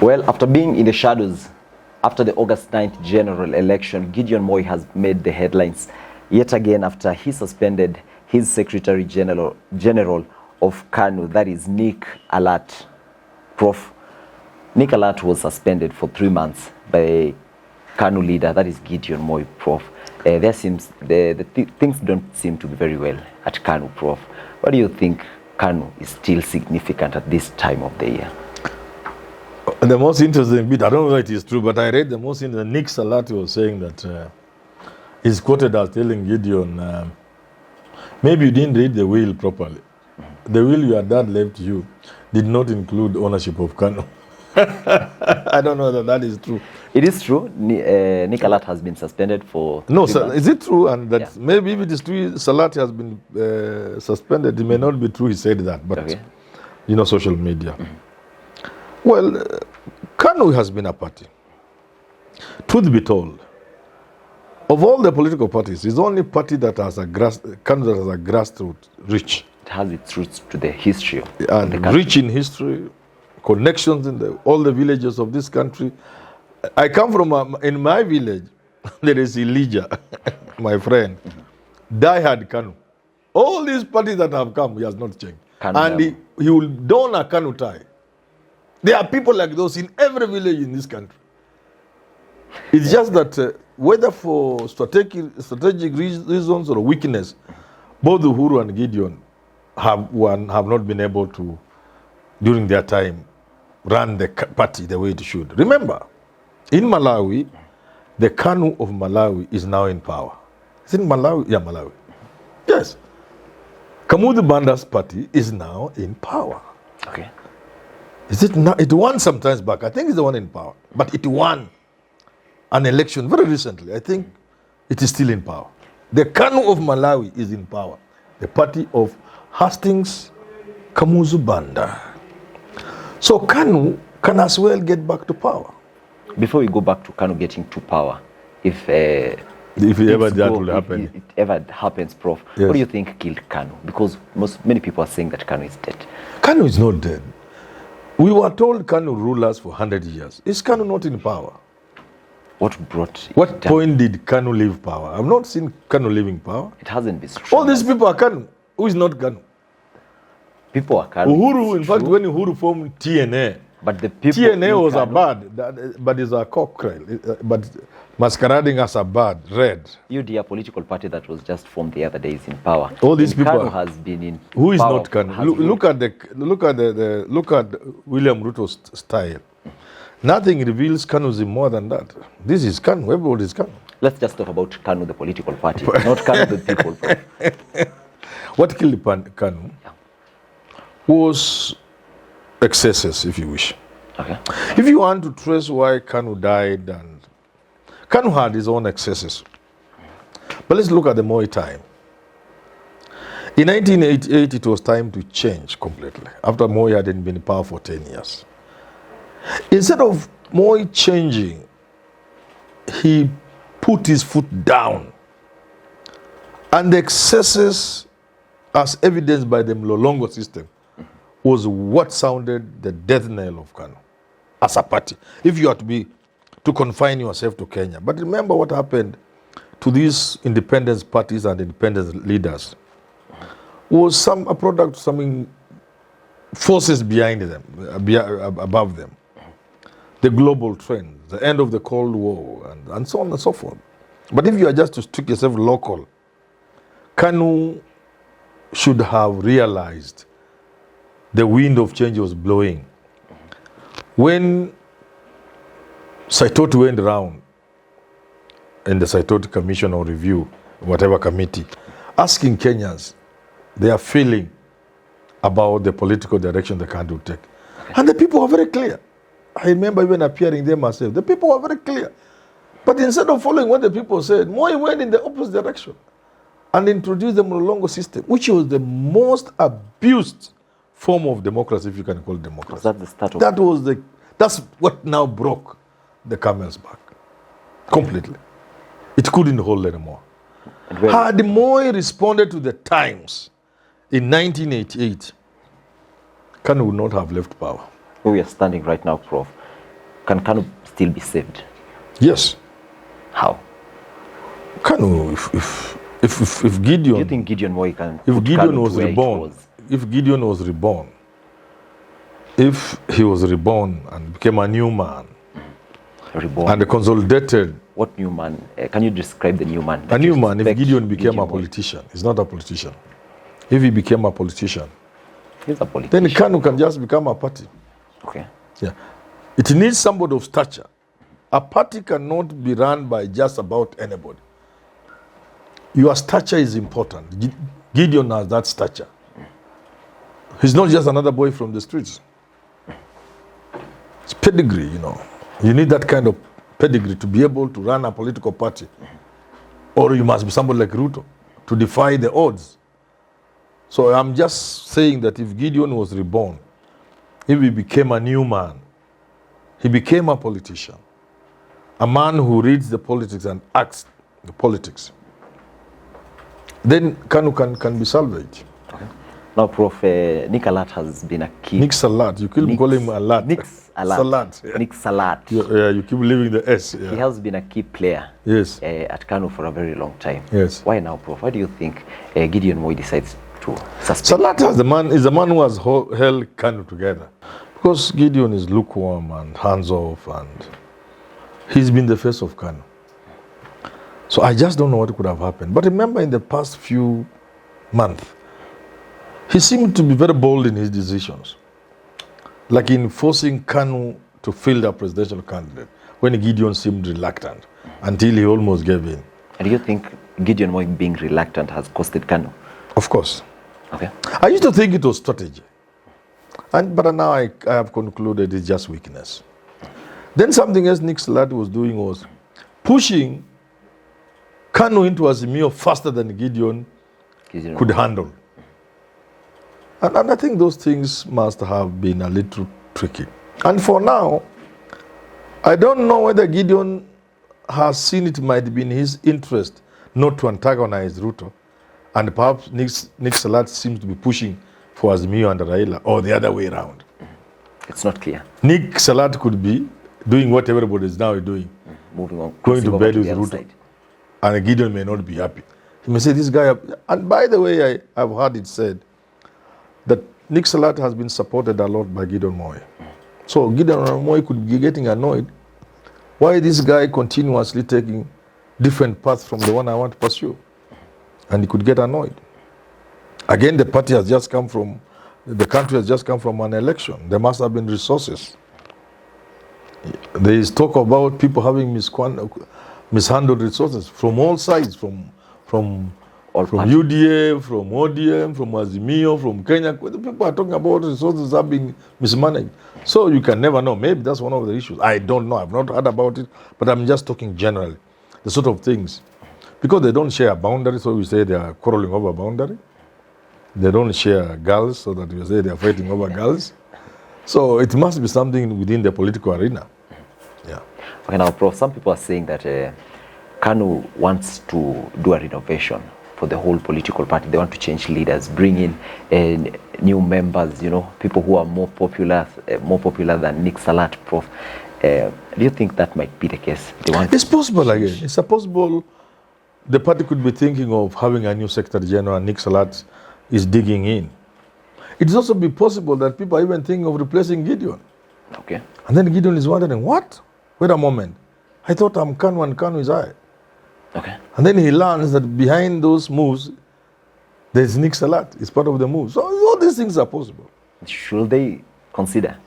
Well, after being in the shadows, after the August 9th general election, Gideon Moi has made the headlines yet again after he suspended his Secretary General of Kanu, that is Nick Salat. Prof. Nick Salat was suspended for 3 months by Kanu leader, that is Gideon Moi, Prof. Things don't seem to be very well at Kanu, Prof. What do you think Kanu is still significant at this time of the year? The most interesting bit, I don't know if it is true, but I read the most interesting, Nick Salat was saying that he's quoted as telling Gideon, maybe you didn't read the will properly. The will your dad left you did not include ownership of Kanu. I don't know that that is true. It is true. Nick Salat has been suspended for... No, is it true? And that maybe if it is true, Salat has been suspended. It may not be true he said that, but you know, social media. Well, Kanu has been a party. Truth be told, of all the political parties, it's the only party that has Kanu that has a grassroots reach. It has its roots to the history of and the rich in history, connections in all the villages of this country. I come from, in my village, there is Elijah, my friend, diehard Kanu. All these parties that have come, he has not changed. And he will don a Kanu tie. There are people like those in every village in this country. It's just that whether for strategic reasons or weakness, both Uhuru and Gideon have not been able to, during their time, run the party the way it should. Remember, in Malawi, the Kanu of Malawi is now in power. Is it Malawi? Yeah, Malawi. Yes. Kamuzu Banda's party is now in power. Okay. Is it not? It won sometimes back. I think it's the one in power. But it won an election very recently. I think it is still in power. The Kanu of Malawi is in power. The party of Hastings Kamuzu Banda. So Kanu can as well get back to power. Before we go back to Kanu getting to power, if ever that will happen. If it ever happens, Prof, yes. What do you think killed Kanu? Because many people are saying that Kanu is dead. Kanu is not dead. We were told Kanu ruled us for 100 years. Is Kanu not in power? What brought it What down? point did Kanu leave power? I've not seen Kanu leaving power. It hasn't been strong. All these people are Kanu. Who is not Kanu? People are Kanu. Uhuru, in fact, when Uhuru formed TNA, but the people TNA was Kanu, a bird, but it's a cockerel, but masquerading as a bird, red. UDA political party that was just formed the other day is in power. All these people Kanu has been in who is power, not Kanu? Look at William Ruto's style. Nothing reveals Kanuism more than that. This is Kanu. Everybody is Kanu. Let's just talk about Kanu, the political party, not Kanu, the people. What killed Kanu was excesses, if you wish. Okay. If you want to trace why Kanu died, and Kanu had his own excesses. But let's look at the Moi time. In 1988, it was time to change completely, after Moi hadn't been in power for 10 years. Instead of Moi changing, he put his foot down. And the excesses, as evidenced by the Mlolongo system, was what sounded the death knell of Kanu as a party, if you are to confine yourself to Kenya. But remember what happened to these independence parties and independence leaders was a product of some forces behind them, above them. The global trend, the end of the Cold War, and so on and so forth. But if you are just to stick yourself local, Kanu should have realized the wind of change was blowing. When Saitoti went around in the Saitoti Commission or Review, whatever committee, asking Kenyans their feeling about the political direction the country would take. And the people were very clear. I remember even appearing there myself. The people were very clear. But instead of following what the people said, Moi went in the opposite direction and introduced the Mlolongo system, which was the most abused form of democracy, if you can call it democracy. Was that the start of That's what now broke the camel's back completely. It couldn't hold anymore. Had Moi responded to the times in 1988, Kanu would not have left power. Where we are standing right now, Prof, Can Kanu still be saved? Yes. How? Kanu, if Gideon... Do you think Gideon Moi can If put Gideon Kanu was to where it reborn, was? if Gideon was reborn, if he was reborn and became a new man, Reborn. and consolidated... What new man? Can you describe the new man? A new man, if Expect Gideon became Gideon a Moi. politician, he's not a politician. If he became a politician, He's a politician. then Kanu can just become a party. Okay. Yeah. It needs somebody of stature. A party cannot be run by just about anybody. Your stature is important. Gideon has that stature. He's not just another boy from the streets. It's pedigree, you know. You need that kind of pedigree to be able to run a political party. Or you must be somebody like Ruto to defy the odds. So I'm just saying that if Gideon was reborn, if he became a new man, he became a politician, a man who reads the politics and acts the politics, then Kanu can be salvaged. Okay. Now, Prof, Nick Salat has been a key. Nick Salat, you keep calling him Alat. Nick Salat. Salat. Yeah. Nick Salat. You keep leaving the S. Yeah. He has been a key player Yes. at Kanu for a very long time. Yes. Why now, Prof? Why do you think Gideon Moi decides to suspend? Salat is the man who has held Kanu together. Because Gideon is lukewarm and hands-off, and he's been the face of Kanu. So I just don't know what could have happened. But remember, in the past few months, he seemed to be very bold in his decisions. Like in forcing Kanu to field a presidential candidate, when Gideon seemed reluctant, until he almost gave in. And do you think Gideon Moi being reluctant has costed Kanu? Of course. Okay. I used to think it was strategy. But now I have concluded it's just weakness. Then something else Nick Salat was doing was pushing Kanu into Azimio faster than Gideon could handle. And I think those things must have been a little tricky. And for now, I don't know whether Gideon has seen it might be in his interest not to antagonize Ruto. And perhaps Nick Salat seems to be pushing for Azimio and Raila, or the other way around. It's not clear. Nick Salat could be doing what everybody is now doing. Moving on. Going to bed with the other Ruto. side. And Gideon may not be happy. He may say, this guy... And by the way, I've heard it said that Nick Salat has been supported a lot by Gideon Moi. So Gideon Moi could be getting annoyed. Why this guy continuously taking different paths from the one I want to pursue? And he could get annoyed. Again, the country has just come from an election. There must have been resources. There is talk about people having mishandled resources from all sides, from UDA, from ODM, from Azimio, from Kenya. The people are talking about resources are being mismanaged. So you can never know. Maybe that's one of the issues. I don't know. I've not heard about it, but I'm just talking generally. The sort of things. Because they don't share a boundary, so we say they are quarreling over a boundary. They don't share girls, so that we say they are fighting over girls. So it must be something within the political arena. Yeah. Okay, now, Prof, some people are saying that Kanu wants to do a renovation for the whole political party. They want to change leaders, bring in new members, you know, people who are more popular than Nick Salat, Prof. Do you think that might be the case? It's possible again. It's possible the party could be thinking of having a new Secretary General, and Nick Salat is digging in. It is also be possible that people are even thinking of replacing Gideon. Okay. And then Gideon is wondering, what? Wait a moment. I thought I'm Kanu and Kanu is I. Okay. And then he learns that behind those moves, there's Nick Salat. It's part of the move. So all these things are possible. Should they consider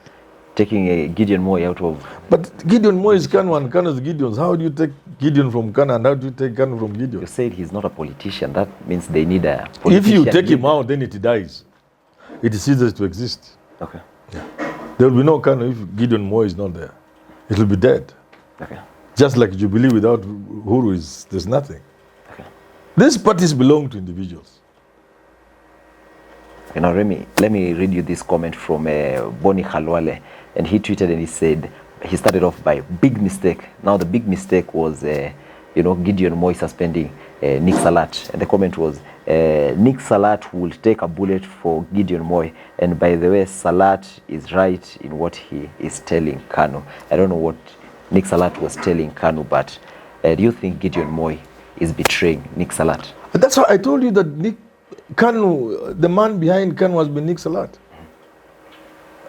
taking a Gideon Moi out of... But Gideon Moi is Kanu and Kanu is Gideon's. How do you take Gideon from Kanu and how do you take Kanu from Gideon? You said he's not a politician. That means they need a If politician. you take him out, then it dies. It ceases to exist. Okay. Yeah. There will be no Kanu if Gideon Moi is not there. It will be dead. Okay. Just like Jubilee without Uhuru, there's nothing. Okay. These parties belong to individuals. Okay, now let me read you this comment from Boni Khalwale, and he tweeted and he said, he started off by big mistake. Now the big mistake was, Gideon Moi suspending Nick Salat. And the comment was, Nick Salat will take a bullet for Gideon Moi. And by the way, Salat is right in what he is telling Kanu. I don't know what Nick Salat was telling Kanu, but do you think Gideon Moi is betraying Nick Salat? That's why I told you that Kanu, the man behind Kanu has been Nick Salat.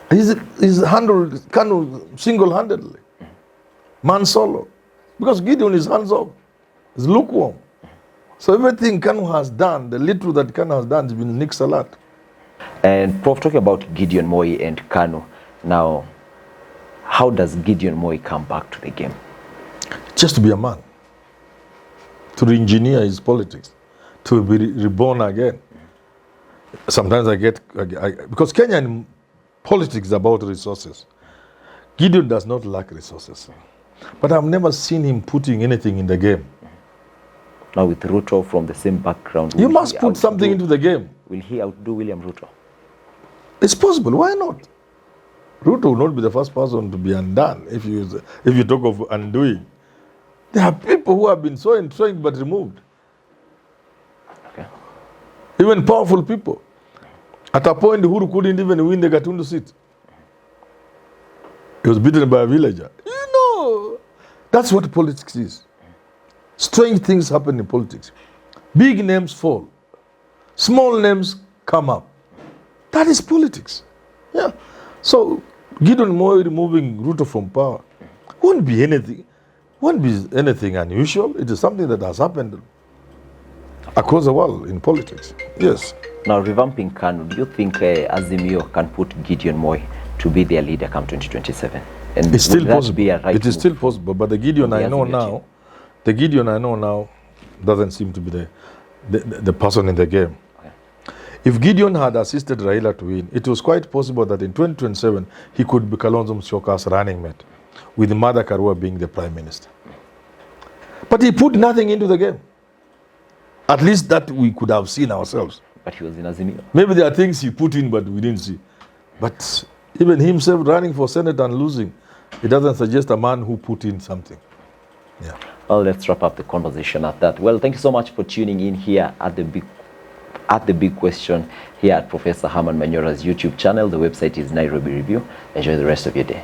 He's handled Kanu single-handedly, man solo, because Gideon is hands off, he's lukewarm. So everything Kanu has done, the little that Kanu has done, has been Nick Salat. And Prof, talking about Gideon Moi and Kanu, now, how does Gideon Moi come back to the game? Just to be a man, to re-engineer his politics, to be reborn again. Sometimes because Kenyan politics is about resources. Gideon does not lack resources. But I've never seen him putting anything in the game. Now with Ruto from the same background, you must put something into the game. Will he outdo William Ruto? It's possible. Why not? Ruto will not be the first person to be undone if you talk of undoing. There are people who have been so entrenched but removed. Okay. Even powerful people. At a point, Uhuru couldn't even win the Gatundu seat. He was beaten by a villager. You know, that's what politics is. Strange things happen in politics. Big names fall. Small names come up. That is politics. Yeah. So, Gideon Moi removing Ruto from power won't be anything unusual. It is something that has happened across the world in politics. Yes. Now, revamping Kanu, do you think Azimio can put Gideon Moi to be their leader come 2027? And it's still possible. Be a right it is still possible, but the Gideon I know now, doesn't seem to be the person in the game. Okay. If Gideon had assisted Raila to win, it was quite possible that in 2027 he could be Kalonzo Musyoka's running mate, with Martha Karua being the prime minister. But he put nothing into the game. At least that we could have seen ourselves. But he was in Azimio. Maybe there are things he put in, but we didn't see. But even himself running for Senate and losing, it doesn't suggest a man who put in something. Yeah. Well, let's wrap up the conversation at that. Well, thank you so much for tuning in here at the big question here at Professor Herman Manyora's YouTube channel. The website is Nairobi Review. Enjoy the rest of your day.